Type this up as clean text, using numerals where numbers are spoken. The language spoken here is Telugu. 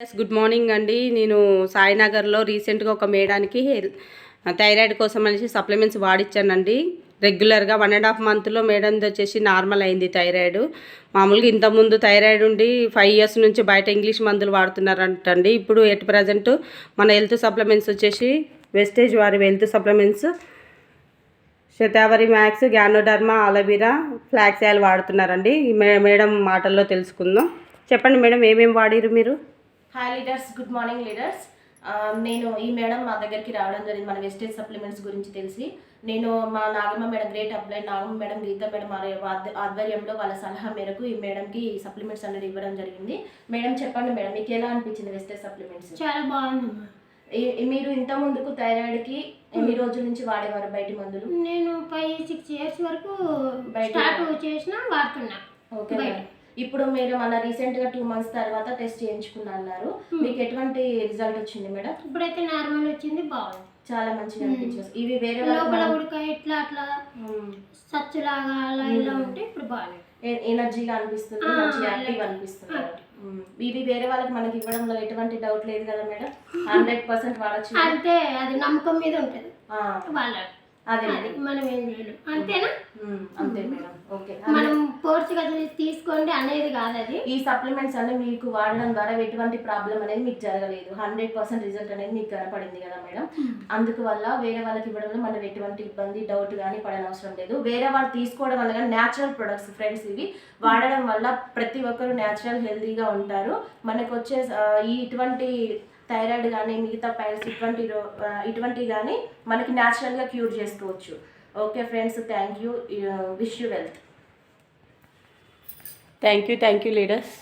గుడ్ మార్నింగ్ అండి. నేను సాయినగర్లో రీసెంట్గా ఒక మేడానికి థైరాయిడ్ కోసం అనేసి సప్లిమెంట్స్ వాడిచ్చానండి. రెగ్యులర్గా 1.5 మంత్లో మేడంది వచ్చేసి నార్మల్ అయింది థైరాయిడ్. మామూలుగా ఇంతకుముందు థైరాయిడ్ ఉండి 5 ఇయర్స్ నుంచి బయట ఇంగ్లీష్ మందులు వాడుతున్నారంటండి. ఇప్పుడు ఎట్ ప్రజెంట్ మన హెల్త్ సప్లిమెంట్స్ వచ్చేసి వెస్టేజ్ వారి health supplements Shatavari max, ganoderma, aloe vera, flax oil వాడుతున్నారండి. మేడం మాటల్లో తెలుసుకుందాం. చెప్పండి మేడం, ఏమేమి వాడిరు మీరు? Hi leaders, good morning leaders. నేను ఈ మేడం మా దగ్గరికి రావడం జరిగింది మన వెస్టేజ్ సప్లిమెంట్స్ గురించి తెలిసి. నేను మా Nagamma madam, great apply Nagamma madam, Geetha madam ఆధ్వర్యంలో వాళ్ళ సలహా మేరకు ఈ మేడంకి సప్లిమెంట్స్ అనేది ఇవ్వడం జరిగింది. మేడం చెప్పండి మేడం, మీకు ఎలా అనిపించింది వెస్టేజ్ సప్లిమెంట్స్? చాలా బాగుంది. మీరు ఇంత ముందుకు థైరాయిడ్కి ఎన్ని రోజుల నుంచి వాడేవారు బయట మందులు? నేను 5-6 ఇయర్స్ వరకు స్టార్ట్ చేసిన వాడుతున్నా. Okay madam. ఇప్పుడు మీరు మన రీసెంట్గా 2 months తర్వాత టెస్ట్ చేయించుకున్నా అన్నారు. మీకు ఎటువంటి రిజల్ట్ వచ్చింది మేడం? ఇప్పుడైతే నార్మల్ వచ్చింది, బాగుంది, చాలా మంచిగా అనిపించింది. ఇవి వేరే లోపల ఉడక ఇట్లా అట్లా సచ్చులాగా అలా ఇలా ఉంటే ఇప్పుడు బాగుంది, ఎనర్జీగా అనిపిస్తుంది, మంచి యాక్టివ్ అనిపిస్తుంది. ఇవి వేరే వాళ్ళకి మనకి ఇవ్వడంలో ఎటువంటి డౌట్ లేదు కదా మేడం? 100% వాడచ్చు. అంటే అది నమ్మకం మీద ఉంటుంది వాళ్ళ. అదే మనం ఏం చేయలేం, అంతేనా? అంతే మేడం. ఓకే, మనం ఫోర్స్గా తీసుకోండి అనేది కాదు అది. ఈ సప్లిమెంట్స్ అన్ని మీకు వాడడం ద్వారా ఎటువంటి ప్రాబ్లం అనేది మీకు జరగలేదు. 100% రిజల్ట్ అనేది మీకు కనపడింది కదా మేడం? అందుకు వల్ల వేరే వాళ్ళకి ఇవ్వడంలో మనం ఎటువంటి ఇబ్బంది, డౌట్ కానీ పడనవసరం లేదు. వేరే వాళ్ళు తీసుకోవడం వల్ల కానీ న్యాచురల్ ప్రొడక్ట్స్ ఫ్రెండ్స్, ఇవి వాడడం వల్ల ప్రతి ఒక్కరు న్యాచురల్ హెల్తీగా ఉంటారు. మనకు వచ్చే ఇటువంటి థైరాయిడ్ కానీ మిగతా పైల్స్ ఇటువంటివి కానీ మనకి న్యాచురల్గా క్యూర్ చేసుకోవచ్చు. Okay friends, thank you. Wish you wealth. Thank you leaders.